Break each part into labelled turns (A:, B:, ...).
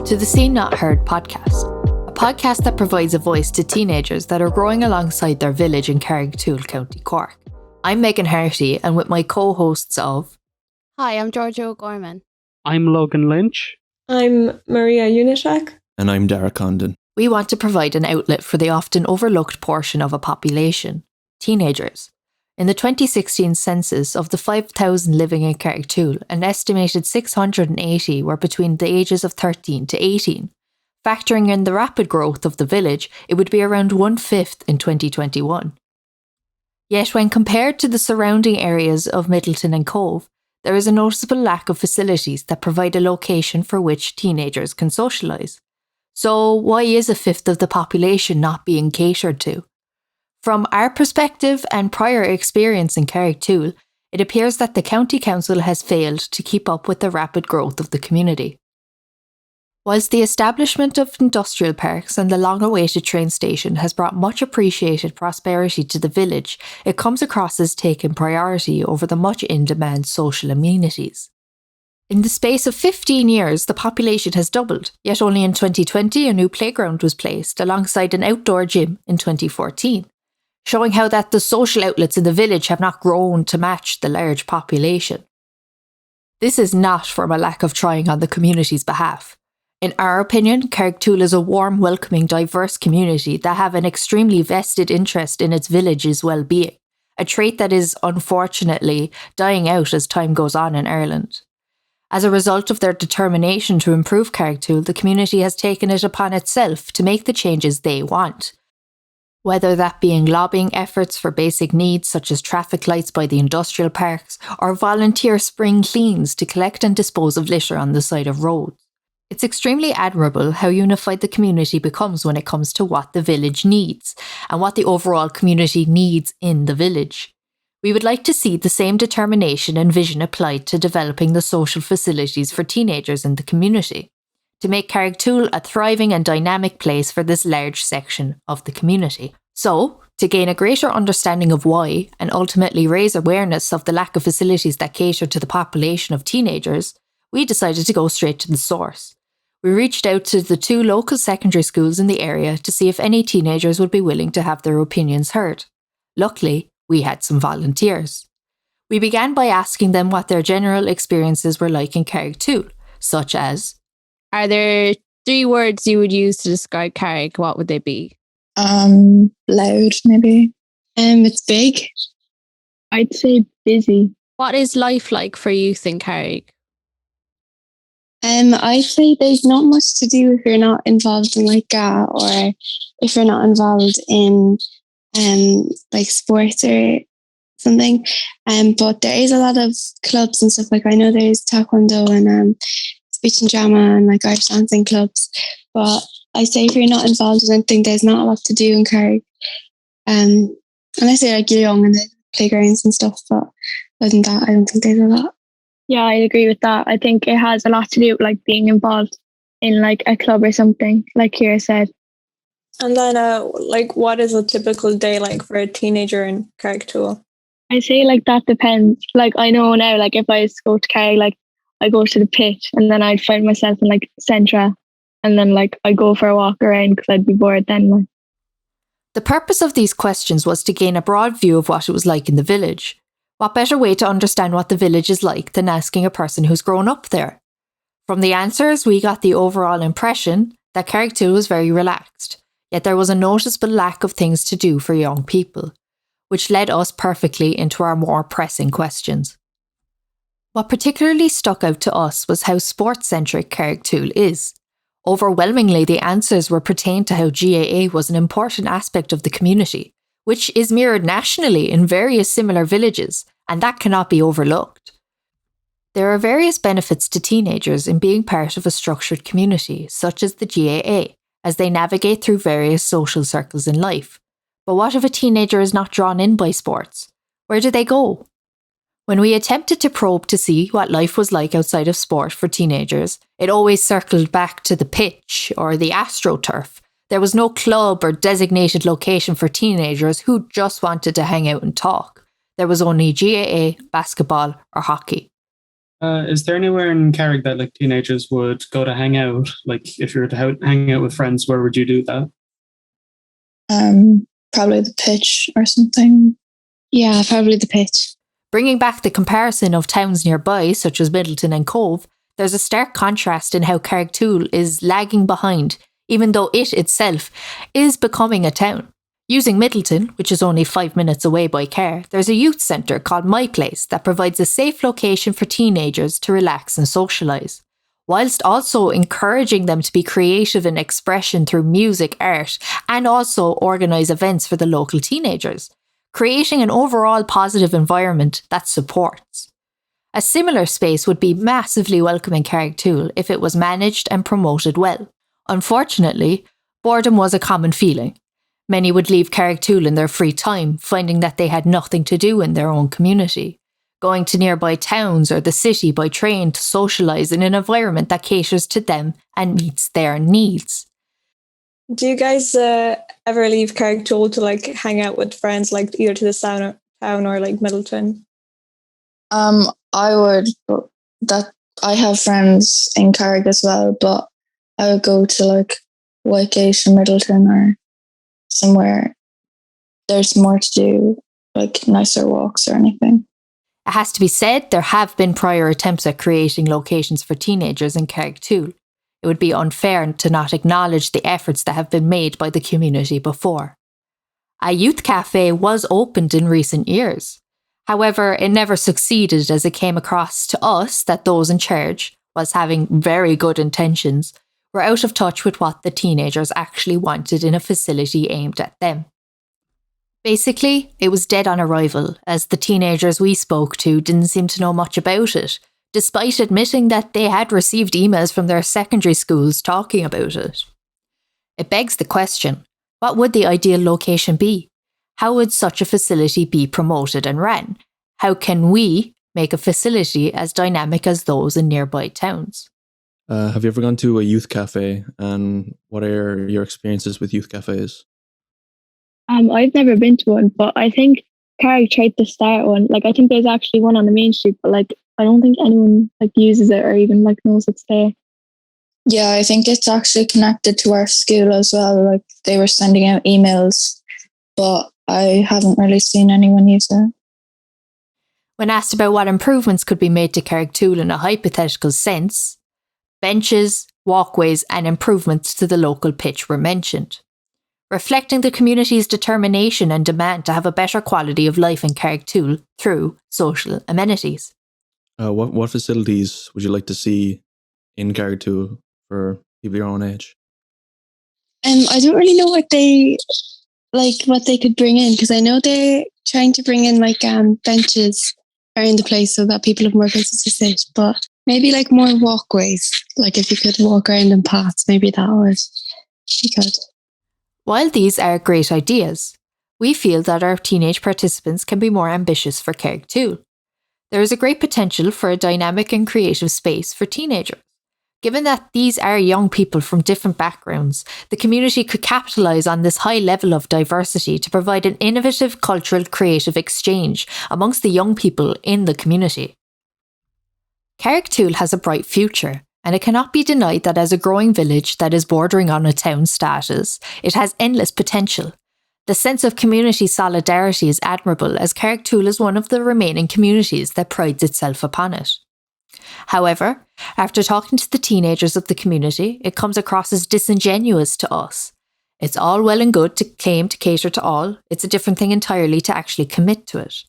A: to the Seen Not Heard podcast, a podcast that provides a voice to teenagers that are growing alongside their village in Carrigtwohill, County Cork. I'm Megan Harty, and with my co-hosts of...
B: Hi, I'm Georgia O'Gorman.
C: I'm Logan Lynch.
D: I'm Maria Unichak.
E: And I'm Dara Condon.
A: We want to provide an outlet for the often overlooked portion of a population, teenagers. In the 2016 census, of the 5,000 living in Carrigtwohill, an estimated 680 were between the ages of 13 to 18. Factoring in the rapid growth of the village, it would be around 1/5 in 2021. Yet when compared to the surrounding areas of Middleton and Cove, there is a noticeable lack of facilities that provide a location for which teenagers can socialise. So why is 1/5 of the population not being catered to? From our perspective and prior experience in Carrigtwohill, it appears that the County Council has failed to keep up with the rapid growth of the community. Whilst the establishment of industrial parks and the long-awaited train station has brought much appreciated prosperity to the village, it comes across as taking priority over the much in-demand social amenities. In the space of 15 years, the population has doubled, yet only in 2020 a new playground was placed alongside an outdoor gym in 2014. Showing how that the social outlets in the village have not grown to match the large population. This is not from a lack of trying on the community's behalf. In our opinion, Carrigtwohill is a warm, welcoming, diverse community that have an extremely vested interest in its village's well-being, a trait that is unfortunately dying out as time goes on in Ireland. As a result of their determination to improve Carrigtwohill, the community has taken it upon itself to make the changes they want. Whether that being lobbying efforts for basic needs such as traffic lights by the industrial parks, or volunteer spring cleans to collect and dispose of litter on the side of roads. It's extremely admirable how unified the community becomes when it comes to what the village needs, and what the overall community needs in the village. We would like to see the same determination and vision applied to developing the social facilities for teenagers in the community, to make Carrigtwohill a thriving and dynamic place for this large section of the community. So, to gain a greater understanding of why, and ultimately raise awareness of the lack of facilities that cater to the population of teenagers, we decided to go straight to the source. We reached out to the 2 local secondary schools in the area to see if any teenagers would be willing to have their opinions heard. Luckily, we had some volunteers. We began by asking them what their general experiences were like in Carrigtwohill, such as,
B: Are there 3 words you would use to describe Carrig? What would they be?
D: Loud, maybe. It's big.
F: I'd say busy.
B: What is life like for youth in Carrig?
F: I'd say there's not much to do if you're not involved in like GA, or if you're not involved in like sports or something. But there is a lot of clubs and stuff. Like I know there's taekwondo and speech and drama and like Irish dancing clubs. But I say if you're not involved in anything, there's not a lot to do in Carrig. Unless you're like you're young and the playgrounds and stuff. But other than that, I don't think there's a lot.
D: Yeah, I agree with that. I think it has a lot to do with like being involved in like a club or something, like Kira said.
G: And then like what is a typical day like for a teenager in Carrigtwohill?
D: I say like that depends. Like I know now, like if I go to Carrig, like I go to the pit and then I'd find myself in like Centra, and then like I go for a walk around because I'd be bored then. Like.
A: The purpose of these questions was to gain a broad view of what it was like in the village. What better way to understand what the village is like than asking a person who's grown up there? From the answers, we got the overall impression that Carrigtwohill was very relaxed, yet there was a noticeable lack of things to do for young people, which led us perfectly into our more pressing questions. What particularly stuck out to us was how sports-centric Carrigtwohill is. Overwhelmingly, the answers were pertained to how GAA was an important aspect of the community, which is mirrored nationally in various similar villages, and that cannot be overlooked. There are various benefits to teenagers in being part of a structured community, such as the GAA, as they navigate through various social circles in life. But what if a teenager is not drawn in by sports? Where do they go? When we attempted to probe to see what life was like outside of sport for teenagers, it always circled back to the pitch or the AstroTurf. There was no club or designated location for teenagers who just wanted to hang out and talk. There was only GAA, basketball or hockey.
C: Is there anywhere in Carrick that like teenagers would go to hang out? Like if you were to hang out with friends, where would you do that?
F: Probably the pitch or something. Yeah, probably the pitch.
A: Bringing back the comparison of towns nearby, such as Middleton and Cove, there's a stark contrast in how Carrigtwohill is lagging behind, even though it itself is becoming a town. Using Middleton, which is only 5 minutes away by car, there's a youth centre called My Place that provides a safe location for teenagers to relax and socialise, whilst also encouraging them to be creative in expression through music, art, and also organise events for the local teenagers, creating an overall positive environment that supports. A similar space would be massively welcome in Carrigtwohill if it was managed and promoted well. Unfortunately, boredom was a common feeling. Many would leave Carrigtwohill in their free time, finding that they had nothing to do in their own community, going to nearby towns or the city by train to socialise in an environment that caters to them and meets their needs.
G: Do you guys ever leave Carrigtwohill to like hang out with friends, like either to the town or like Middleton?
F: I would, but that I have friends in Carrick as well, but I would go to like Whitegate or Middleton or somewhere there's more to do, like nicer walks or anything.
A: It has to be said, there have been prior attempts at creating locations for teenagers in Carrigtwohill. It would be unfair to not acknowledge the efforts that have been made by the community before. A youth cafe was opened in recent years. However, it never succeeded as it came across to us that those in charge, whilst having very good intentions, were out of touch with what the teenagers actually wanted in a facility aimed at them. Basically, it was dead on arrival, as the teenagers we spoke to didn't seem to know much about it, despite admitting that they had received emails from their secondary schools talking about it. It begs the question, what would the ideal location be? How would such a facility be promoted and ran? How can we make a facility as dynamic as those in nearby towns?
E: Have you ever gone to a youth cafe, and what are your experiences with youth cafes?
D: I've never been to one, but I think Carrick tried to start one. Like I think there's actually one on the main street, but like I don't think anyone like uses it or even like knows it's there.
F: Yeah, I think it's actually connected to our school as well. Like they were sending out emails, but I haven't really seen anyone use it.
A: When asked about what improvements could be made to Carrigtwohill in a hypothetical sense, benches, walkways and improvements to the local pitch were mentioned, reflecting the community's determination and demand to have a better quality of life in Carrigtwohill through social amenities.
E: What facilities would you like to see in Carrigtwohill for people your own age?
F: I don't really know what they could bring in, because I know they're trying to bring in like benches around the place so that people have more places to sit, but maybe like more walkways. Like if you could walk around in paths, maybe that would be good.
A: While these are great ideas, we feel that our teenage participants can be more ambitious for Carrigtwohill. There is a great potential for a dynamic and creative space for teenagers. Given that these are young people from different backgrounds, the community could capitalise on this high level of diversity to provide an innovative cultural creative exchange amongst the young people in the community. Carrigtwohill has a bright future, and it cannot be denied that as a growing village that is bordering on a town status, it has endless potential. The sense of community solidarity is admirable, as Carrigtwohill is one of the remaining communities that prides itself upon it. However, after talking to the teenagers of the community, it comes across as disingenuous to us. It's all well and good to claim to cater to all, it's a different thing entirely to actually commit to it.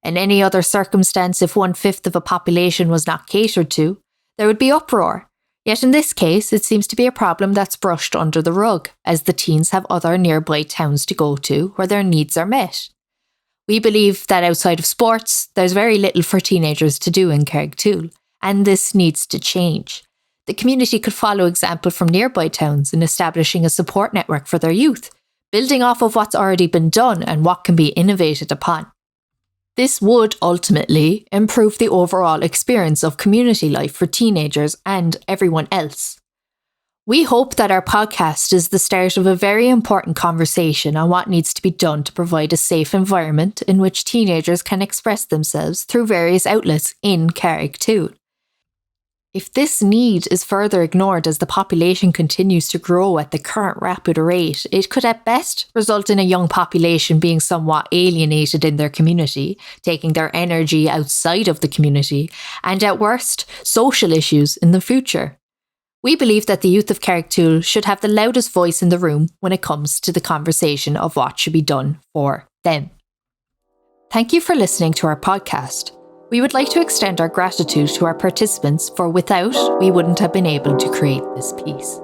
A: In any other circumstance, if 1/5 of a population was not catered to, there would be uproar. Yet in this case, it seems to be a problem that's brushed under the rug, as the teens have other nearby towns to go to where their needs are met. We believe that outside of sports, there's very little for teenagers to do in Carrigtwohill, and this needs to change. The community could follow example from nearby towns in establishing a support network for their youth, building off of what's already been done and what can be innovated upon. This would ultimately improve the overall experience of community life for teenagers and everyone else. We hope that our podcast is the start of a very important conversation on what needs to be done to provide a safe environment in which teenagers can express themselves through various outlets in Carrigtwohill. If this need is further ignored as the population continues to grow at the current rapid rate, it could at best result in a young population being somewhat alienated in their community, taking their energy outside of the community, and at worst, social issues in the future. We believe that the youth of Carrigtwohill should have the loudest voice in the room when it comes to the conversation of what should be done for them. Thank you for listening to our podcast. We would like to extend our gratitude to our participants, for without, we wouldn't have been able to create this piece.